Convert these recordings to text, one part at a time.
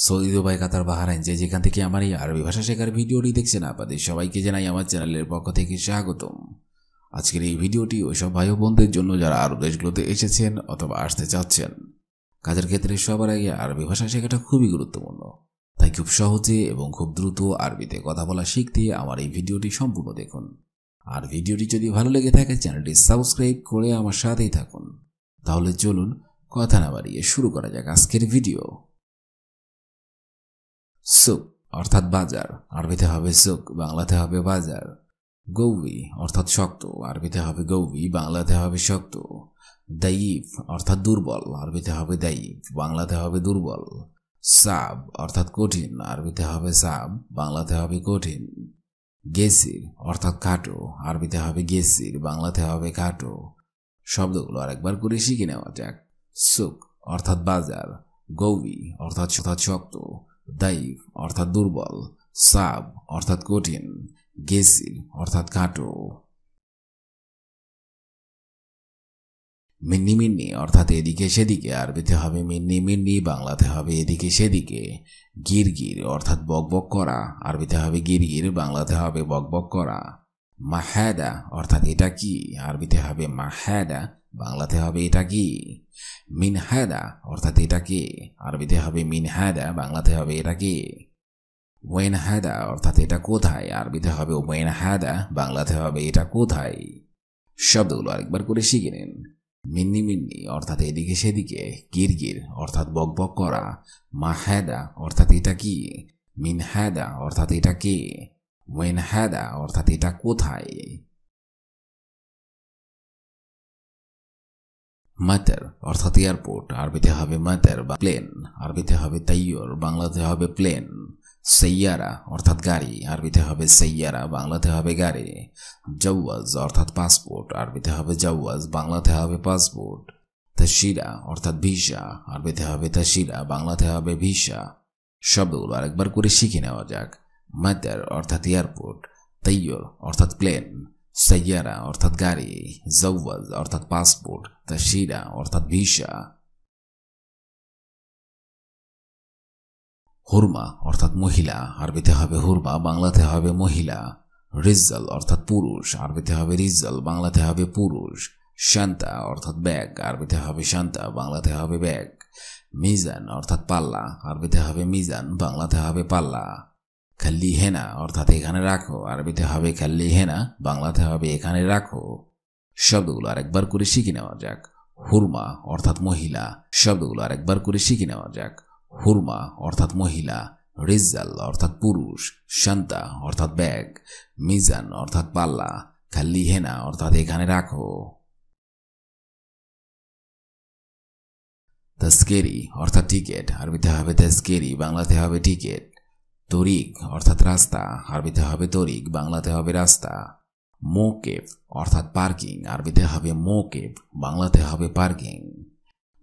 Saudi Dubai Qatar Bahrain যেখান থেকে আমার এই আরবি ভাষা শেখার ভিডিওটি দেখছেন আপনাদের সবাইকে জানাই আমার চ্যানেলের পক্ষ থেকে স্বাগতম। আজকের এই ভিডিওটি ওইসব ভাই বোনদের জন্য যারা আরব দেশগুলোতে এসেছেন অথবা আসতে চাচ্ছেন। কাজের ক্ষেত্রে সবার আগে আরবি ভাষা শেখাটা খুবই গুরুত্বপূর্ণ, তাই খুব সহজে এবং খুব দ্রুত আরবিতে কথা বলা শিখতে আমার এই ভিডিওটি সম্পূর্ণ দেখুন। আর ভিডিওটি যদি ভালো লেগে থাকে চ্যানেলটি সাবস্ক্রাইব করে আমার সাথেই থাকুন। তাহলে চলুন কথা না বাড়িয়ে শুরু করা যাক আজকের ভিডিও। সুক অর্থাৎ বাজার, আরবিতে হবে সুক, বাংলাতে হবে বাজার। গৌবি অর্থাৎ শক্ত, আরবিতে হবে গৌবি, বাংলাতে হবে শক্ত। দাইফ অর্থাৎ দুর্বল, আরবিতে হবে দাইফ, বাংলাতে হবে দুর্বল। সাব অর্থাৎ কঠিন, আরবিতে হবে সাব, বাংলাতে হবে কঠিন। গেসির অর্থাৎ খাটো, আরবিতে হবে গেসির, বাংলাতে হবে খাটো। শব্দগুলো আরেকবার করে শিখে নেওয়া যাক। সুক অর্থাৎ বাজার, গৌবি অর্থাৎ শক্ত, দাইফ অর্থাৎ দুর্বল, সাব অর্থাৎ কঠিন, গেসির অর্থাৎ খাটো। মিন্নি মিন্নি অর্থাৎ এদিকে সেদিকে, আরবিতে হবে মিন্নি মিন্নি, বাংলাতে হবে এদিকে সেদিকে। গিরগির অর্থাৎ বকবক করা, আরবিতে হবে গিরগির, বাংলাতে হবে বকবক করা। মাহাদা অর্থাৎ এটা কি, আরবিতে হবে মাহাদা, বাংলাতে হবে এটা কি। মিনহাদা অর্থাৎ এটা কি, আরবিতে হবে মিনহাদা, বাংলাতে হবে এটা কি। ওয়েনহাদা অর্থাৎ এটা কোথায়, আরবিতে হবে ওয়েনহাদা, বাংলাতে হবে এটা কোথায়। শব্দগুলো আরেকবার করে শিখে নিন। মিন্নি মিন্নি অর্থাৎ এদিকে সেদিকে, গিরগির অর্থাৎ বকবক করা, মাহাদা অর্থাৎ এটা কি, মিনহাদা অর্থাৎ এটা কি, ওয়েনহাদা অর্থাৎ এটা কোথায়। মাতার অর্থাৎ এয়ারপোর্ট, আরবিতে হবে মাতার বা প্লেন, আরবিতে হবে তাইয়র, বাংলাতে হবে প্লেন। সাইয়ারা অর্থাৎ গাড়ি, আরবিতে হবে সাইয়ারা, বাংলাতে হবে গাড়ি। জাওয়াজ অর্থাৎ পাসপোর্ট, আরবিতে হবে জাওয়াজ, বাংলাতে হবে পাসপোর্ট। তাশিরা অর্থাৎ ভিসা, আরবিতে হবে তাশিরা, বাংলাতে হবে ভিসা। শব্দগুলো আরেকবার করে শিখে নেওয়া যাক। মাতার অর্থাৎ এয়ারপোর্ট, তাইয়র অর্থাৎ প্লেন, সাইয়ারা অর্থাৎ গাড়ি, জাওয়াজ অর্থাৎ পাসপোর্ট, তাশিরা অর্থাৎ ভিসা। হুরমা অর্থাৎ মহিলা, আরবিতে হবে হুরমা, বাংলাতে হবে মহিলা। রিজাল অর্থাৎ পুরুষ, আরবিতে হবে রিজাল, বাংলাতে হবে পুরুষ। শান্তা অর্থাৎ ব্যাগ, আরবিতে হবে শান্তা, বাংলাতে হবে ব্যাগ। মিজান অর্থাৎ পাল্লা, আরবিতে হবে মিজান, বাংলাতে হবে পাল্লা। খাল্লি হেনা অর্থাৎ এখানে রাখো, আরবিতে হবে খাল্লি হেনা, বাংলাতে হবে এখানে রাখো। শব্দগুলো আরেকবার করে শিখে নেওয়া যাক। হুরমা অর্থাৎ মহিলা, শব্দগুলো আরেকবার করে শিখে নেওয়া যাক। হুরমা অর্থাৎ মহিলা, রিজাল অর্থাৎ পুরুষ, শান্তা অর্থাৎ ব্যাগ, মিজান অর্থাৎ পাল্লা, খাল্লি হেনা অর্থাৎ এখানে রাখো। তাস্কেরি অর্থাৎ টিকেট, আরবিতে হবে তাস্কেরি, বাংলাতে হবে টিকেট। তরিক অর্থাৎ রাস্তা, আরবিতে হবে তরিক, বাংলাতে হবে রাস্তা। মোকেফ অর্থাৎ পার্কিং, আরবিতে হবে মোকেফ, বাংলাতে হবে পার্কিং।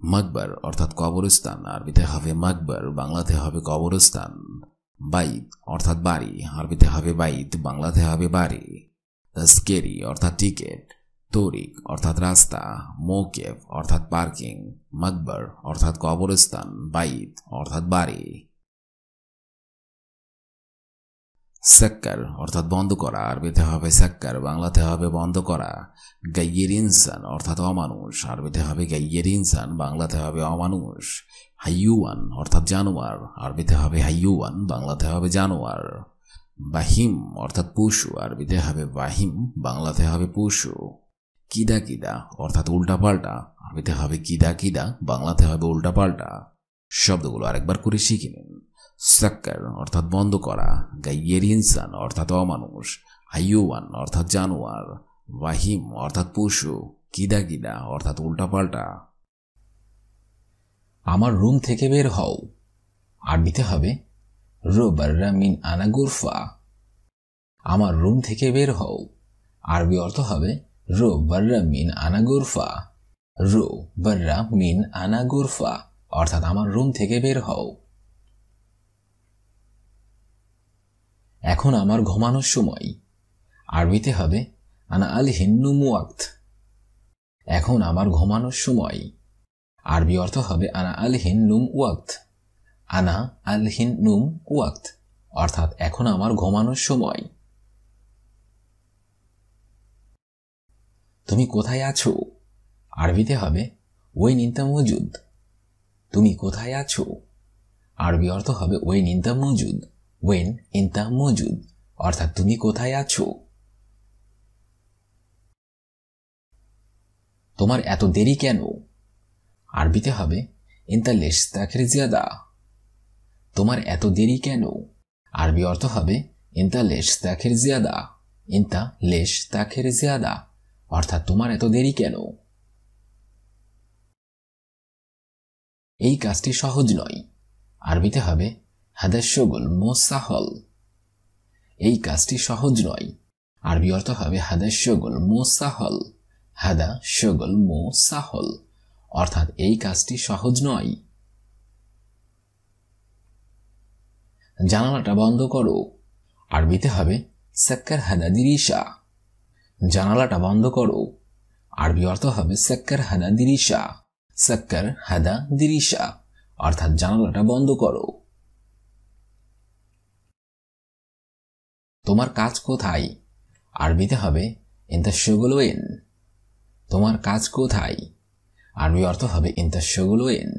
মকবর অর্থাৎ কবরস্থান, আরবিতে হবে মকবর, বাংলাতে হবে কবরস্থান। বাইত অর্থাৎ বাড়ি, আরবিতে হবে বাইত, বাংলাতে হবে বাড়ি। তাস্কেরি অর্থাৎ টিকেট, তরিক অর্থাৎ রাস্তা, মোকেফ অর্থাৎ পার্কিং, মকবর অর্থাৎ কবরস্থান, বাইত অর্থাৎ বাড়ি। সাক্কার অর্থাৎ বন্ধ করা, আরবিতে হবে সাক্কার, বাংলাতে হবে বন্ধ করা। গাইয়ের ইনসান অর্থাৎ অমানুষ, আরবিতে হবে গাইয়ের ইনসান, বাংলাতে হবে অমানুষ। হাইয়ুয়ান অর্থাৎ জানোয়ার, আরবিতে হবে হাইয়ুয়ান, বাংলাতে হবে জানোয়ার। বাহিম অর্থাৎ পশু, আরবিতে হবে বাহিম, বাংলাতে হবে পশু। কিদা কিদা অর্থাৎ উল্টাপাল্টা, আরবিতে হবে কিদা কিদা, বাংলাতে হবে উল্টাপাল্টা। শব্দগুলো আরেকবার করে শিখে নিন। সাক্কার অর্থাৎ বন্ধ করা, গাইয়ের ইনসান অর্থাৎ অমানুষ, হাইয়ুয়ান অর্থাৎ জানোয়ার, ওয়াহিম অর্থাৎ পশু, কিদা কিদা অর্থাৎ উল্টাপাল্টা। আমার রুম থেকে বের হও, আরবিতে হবে রো বাররা মিন আনা গুরফা। আমার রুম থেকে বের হও, আরবি অর্থ হবে রো বাররা মিন আনা গুরফা। রো বাররা মিন আনা গুরফা অর্থাৎ আমার রুম থেকে বের হও। এখন আমার ঘুমানোর সময়, আরবিতে হবে আনা আল হিন্নুম ওয়াক্ত। এখন আমার ঘুমানোর সময়, আরবি অর্থ হবে আনা আল হিন্নুম ওয়াক্ত, আনা আলহিন নুম ওয়াক্ত, অর্থাৎ এখন আমার ঘুমানোর সময়। তুমি কোথায় আছো? আরবিতে হবে ওয়েন ইনতা মজুদ। তুমি কোথায় আছো? আরবি অর্থ হবে ওয়েন ইনতা মজুদ। ওয়েন ইনতা মজুদ, অর্থাৎ তুমি কোথায় আছো? তোমার এত দেরি কেন? আরবিতে হবে ইনতা লেশ তাখির জিয়াদা। তোমার এত দেরি কেন? আরবি অর্থ হবে ইনতা লেশ তাখির জিয়াদা। ইনতা লেশ তাখির জিয়াদা, অর্থাৎ তোমার এত দেরি কেন? এই কাজটি সহজ নয়। আরবিতে হবে হাদা শুগল মুসাহল। এই কাজটি সহজ নয়। আরবি অর্থ হবে হাদা শুগল মুসাহল। হাদা শুগল মুসাহল, অর্থাৎ এই কাজটি সহজ নয়। জানালাটা বন্ধ করো। আরবিতে হবে সাক্কার হাদা দিরিশা। জানালাটা বন্ধ করো। আরবি অর্থ হবে সাক্কার হাদা দিরিশা। সাক্কার হাদা দিরিশা, অর্থাৎ জানালাটা বন্ধ করো। তোমার কাজ কোথায়? আরবিতে হবে ইনতা শুগল ওয়েন। তোমার কাজ কোথায়? আরবি অর্থ হবে ইনতা শুগল ওয়েন।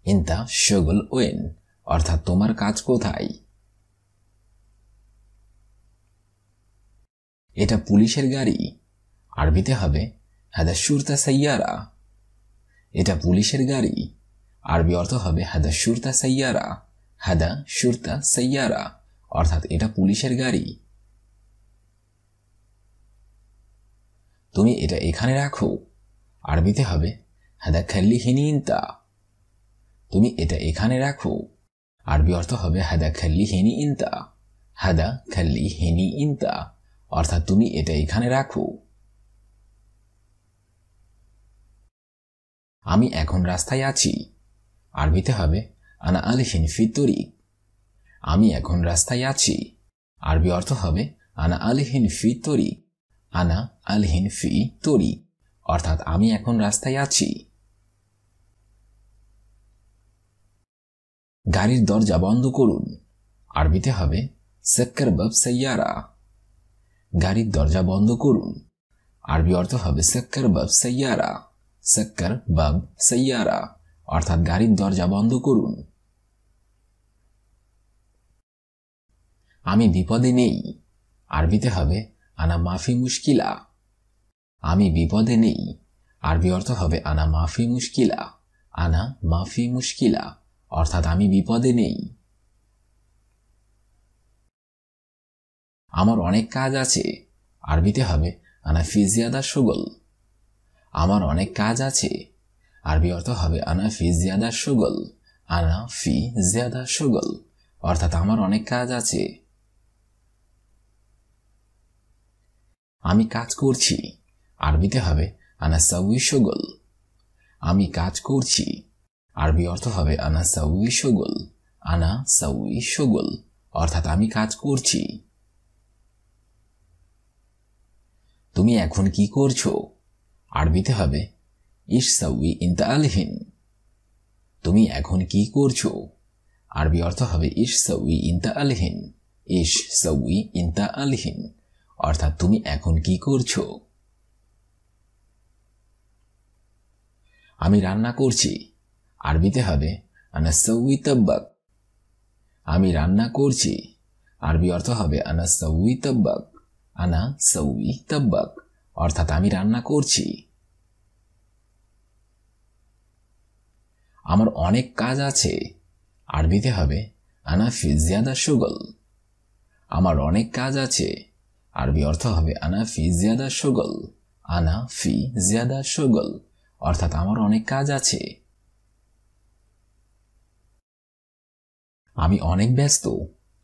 ইনতা শুগল ওয়েন, অর্থাৎ তোমার কাজ কোথায়? এটা পুলিশের গাড়ি। আরবিতে হবে হাদা শুরতা সাইয়ারা। এটা পুলিশের গাড়ি। আরবি অর্থ হবে হাদা শুরতা সাইয়ারা। হাদা শুরতা সাইয়ারা, অর্থাৎ এটা পুলিশের গাড়ি। তুমি এটা এখানে রাখো। আরবিতে হবে হাদা খাল্লি হিনি ইনতা। তুমি এটা এখানে রাখো। আরবি অর্থ হবে হাদা খাল্লি হিনি ইনতা। হাদা খাল্লি হিনি ইনতা, অর্থাৎ তুমি এটা এখানে রাখো। আমি এখন রাস্তায় আছি। আরবিতে হবে আনা আলহিন ফি তরিক। আমি এখন রাস্তায় আছি। আরবি অর্থ হবে আনা আলহিন ফি তরিক। আনা আলহিন ফি তরিক, অর্থাৎ আমি এখন রাস্তায় আছি। গাড়ির দরজা বন্ধ করুন। আরবিতে হবে সাক্কার বাব সাইয়ারা। গাড়ির দরজা বন্ধ করুন। আরবি অর্থ হবে সাক্কার বাব সাইয়ারা। সাক্কার বাব সাইয়ারা, অর্থাৎ গাড়ির দরজা বন্ধ করুন। আমি বিপদে নেই। আরবিতে হবে আনা মাফি মুশকিলা। আমি বিপদে নেই। আরবি অর্থ হবে আনা মাফি মুশকিলা। আনা মাফি মুশকিলা, অর্থাৎ আমি বিপদে নেই। আমার অনেক কাজ আছে। আরবিতে হবে আনা ফি জিয়াদা শুগল। আমার অনেক কাজ আছে। আরবি অর্থ হবে আনা ফি জিয়াদা শুগল। আনা ফি জিয়াদা শুগল, অর্থাৎ আমার অনেক কাজ আছে। আমি কাজ করছি। আরবিতে হবে আনা সাউই শুগল। আমি কাজ করছি। আরবি অর্থ হবে আনা সাউই শুগল। আনা সাউই শুগল, অর্থাৎ আমি কাজ করছি। তুমি এখন কি করছো? আরবিতে হবে ইশ সাউই ইনতা আলহিন। তুমি এখন কি করছো? আরবি অর্থ হবে ইশ সাউই ইনতা আলহিন। ইশ সাউই ইনতা আলহিন, অর্থাৎ তুমি এখন কি করছো? আমি রান্না করছি। আরবিতে হবে আনা সাউই তাব্বাক। আমি রান্না করছি। আরবি অর্থ হবে আনা সাউই তাব্বাক। আনা সাউই তাব্বাক, অর্থাৎ আমি রান্না করছি। আমার অনেক কাজ আছে। আরবিতে হবে আনা ফি জিয়াদা শুগল। আমার অনেক কাজ আছে। আরবি অর্থ হবে আনা ফি জিয়াদা শুগল। আনা ফি জিয়াদা শুগল, অর্থাৎ আমার অনেক কাজ আছে। আমি অনেক ব্যস্ত।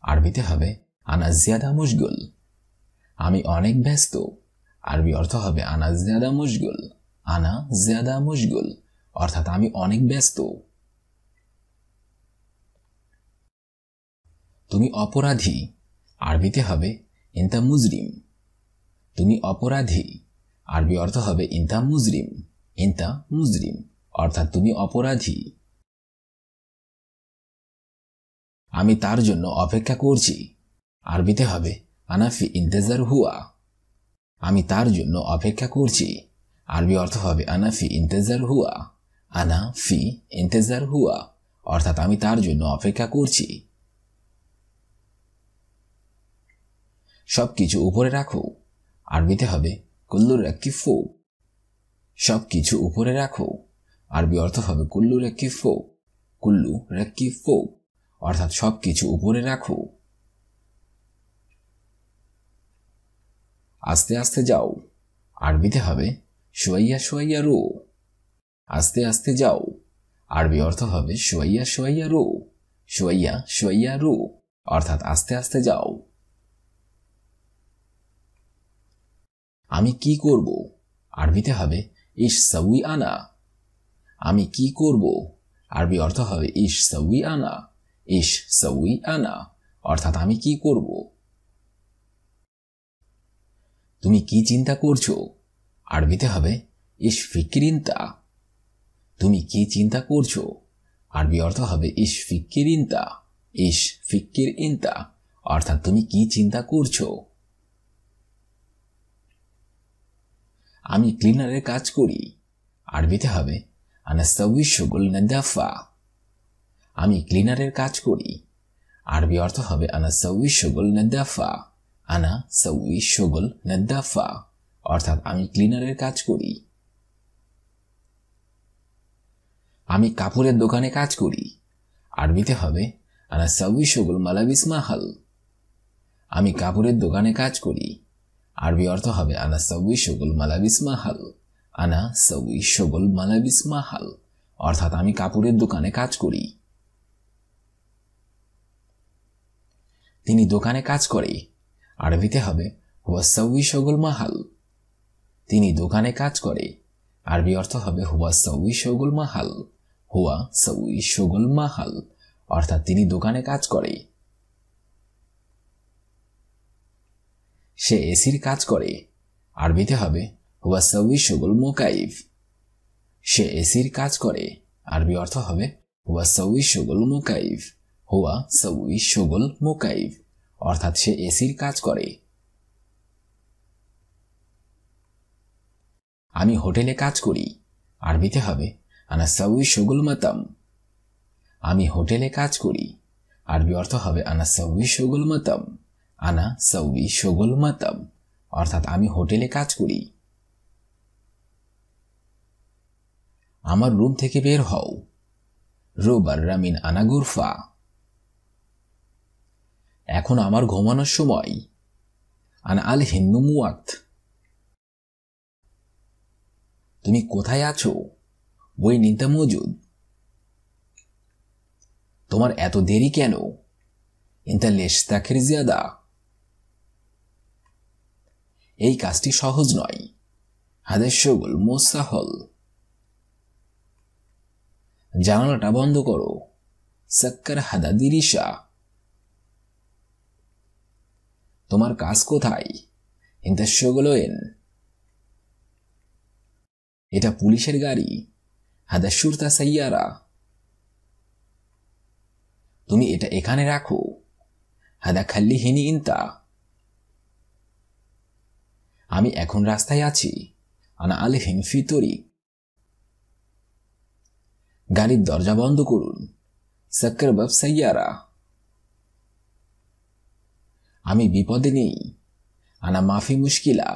আরবিতে হবে আনা জিয়াদা মুশগুল। আমি অনেক ব্যস্ত। আরবি অর্থ হবে আনা জিয়াদা মুশগুল। আনা জিয়াদা মুশগুল, অর্থাৎ আমি অনেক ব্যস্ত। তুমি অপরাধী। আরবিতে হবে ইনতা মুজরিম। তুমি অপরাধী। আরবি অর্থ হবে ইনতা মুজরিম। ইনতা মুজরিম, অর্থাৎ তুমি অপরাধী। আমি তার জন্য অপেক্ষা করছি আরবিতে হবে আনা ফি ইন্তেজার হুয়া। আমি তার জন্য অপেক্ষা করছি আরবি অর্থ হবে আনা ফি ইন্তেজার হুয়া। আনা ফি ইন্তেজার হুয়া অর্থাৎ আমি তার জন্য অপেক্ষা করছি। সবকিছু উপরে রাখো আরবিতে হবে কুল্লু রাক্কি ফোক। সবকিছু উপরে রাখো আরবি অর্থ হবে কুল্লু রাক্কি ফোক। কুল্লু রাক্কি ফোক অর্থাৎ সবকিছু উপরে রাখো। আস্তে আস্তে যাও আরবিতে হবে শুয়াইয়া শুয়াইয়া রো। আস্তে আস্তে যাও আরবি অর্থ হবে শুয়াইয়া শুয়াইয়া রো। শুয়াইয়া শুয়াইয়া রো অর্থাৎ আস্তে আস্তে যাও। আমি কি করব আরবিতে হবে ইশ সাউই আনা। আমি কি করব আরবি অর্থ হবে ইশ সাউই আনা। ইশ সাউই আনা অর্থাৎ আমি কি করব। তুমি কি চিন্তা করছো আরবিতে হবে ইশ ফিকিরিনতা। তুমি কি চিন্তা করছো আরবি অর্থ হবে ইশ ফিকিরিনতা। ইশ ফিকির ইনতা অর্থাৎ তুমি কি চিন্তা করছো। আমি ক্লিনারের কাজ করি আরবিতে হবে আনা সাউই শুগুল নাদাফা। আমি ক্লিনারের কাজ করি আরবি অর্থ হবে আনা সাউই শুগুল নাদাফা। আনা সাউই শুগুল নাদাফা অর্থাৎ আমি ক্লিনারের কাজ করি। আমি কাপড়ের দোকানে কাজ করি আরবিতে হবে আনা সাউই শুগুল মালাবিস মাহাল। আমি কাপড়ের দোকানে কাজ করি আরবি অর্থ হবে আনা সাউই শুগুল মালাবিস মাহাল। আনা সাউই শুগুল মালাবিস মাহাল অর্থাৎ আমি কাপড়ের দোকানে কাজ করি। তিনি দোকানে কাজ করে আরবিতে হবে হুয়া সাউই শুগুল মাহাল। তিনি দোকানে কাজ করে আরবি অর্থ হবে হুয়া সাউই শুগুল মাহাল। হুয়া সাউই শুগুল মাহাল অর্থাৎ তিনি দোকানে কাজ করে। সে এসির কাজ করে আরবিতে হবে হুয়া সাউই শুগুল মোকাইফ। সে এসির কাজ করে আরবি অর্থ হবে হুয়া সাউই শুগুল মোকাইফ। হুয়া সাউই শুগুল মোকাইফ অর্থাৎ সে এসির কাজ করে। আমি হোটেলে কাজ করি আরবিতে হবে আনা সাউই শুগুল মাতাম। আমি হোটেলে কাজ করি আরবি অর্থ হবে আনা সাউই শুগুল মাতাম। আনা সাউই শুগুল মাতাম অর্থাৎ আমি হোটেলে কাজ করি। আমার রুম থেকে বের হও রো বাররা মিন আনা গুরফা। এখন আমার ঘুমানোর সময় আনা আল হিন্নুম ওয়াক্ত। তুমি কোথায় আছো বই নিতে মজুদ। তোমার এত দেরি কেন ইনতা লেশ তাখির জিয়াদা। এই কাজটি সহজ নয় হাদের শুগুল মুস্তাহল। জানালাটা বন্ধ করো সাক্কার হাদা দিরিশা। তোমার কাজ কোথায় ইনতা শুগুলোয়েন। এটা পুলিশের গাড়ি হাদা শুরতা সাইয়ারা। তুমি এটা এখানে রাখো হাদা খাল্লি হিনি ইনতা। আমি এখন রাস্তায় আছি আনা আল হিন ফিতরি। গাড়ির দরজা বন্ধ করুন সাক্কার বাব সাইয়ারা। আমি বিপদে নেই আনা মাফি মুশকিলা।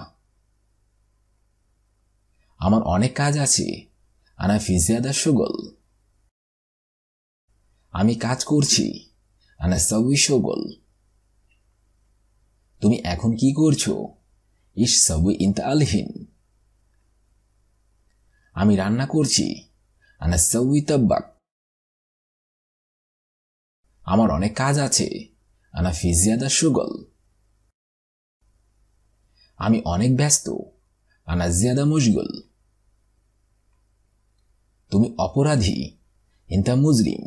আমার অনেক কাজ আছে আনা ফি জিয়াদা শুগুল। আমি কাজ করছি আনা সাউই শুগুল। তুমি এখন কি করছো ইশ সাউই ইনতা আল হিন। আমি রান্না করছি আনা সাউই তাব্বাক। আমার অনেক কাজ আছে আনা ফি জিয়াদা শুগুল। আমি অনেক ব্যস্ত আনা জিয়াদা মুশগুল। তুমি অপরাধী ইনতা মুজরিম।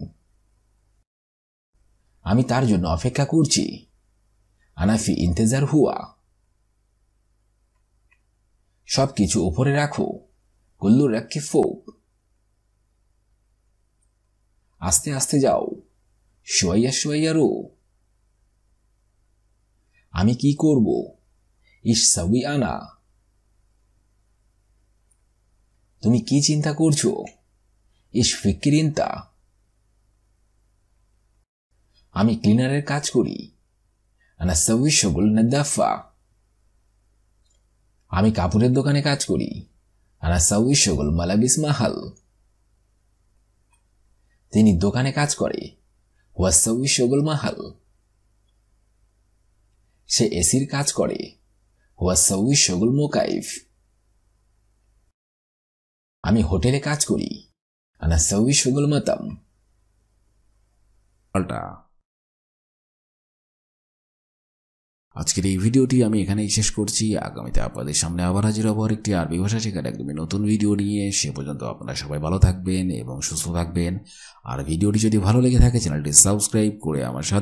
আমি তার জন্য অপেক্ষা করছি আনা ফি ইন্তেজার হুয়া। সবকিছু উপরে রাখো কুল্লু রাক্কি ফোক। আস্তে আস্তে যাও শোয়াইয়া শোয়াইয়া রো। আমি কি করব? ইশ সাউই আনা। তুমি কি চিন্তা করছো? ইশ ফিক্কির ইনতা। আমি ক্লিনারের কাজ করি। আনা সাউই শগুল নাদাফা। আমি কাপড়ের দোকানে কাজ করি। আনা সাউই শগুল মালাবিস মাহাল। তিনি দোকানে কাজ করে। হুয়া সাউই শগুল মাহাল। সে এসির কাজ করে। হুয়া সাউই শগুল মোকাইফ। আমি হোটেলে কাজ করি। আনা সাউই শগুল মাতাম। আজকের এই ভিডিওটি আমি এখানেই শেষ করছি। আগামীতে আপনাদের সামনে আবার হাজির হব একটি আরবি ভাষা শেখার একদমই নতুন ভিডিও নিয়ে। সে পর্যন্ত আপনারা সবাই ভালো থাকবেন এবং সুস্থ থাকবেন। আর ভিডিওটি যদি ভালো লেগে থাকে চ্যানেলটি সাবস্ক্রাইব করে আমার সাথে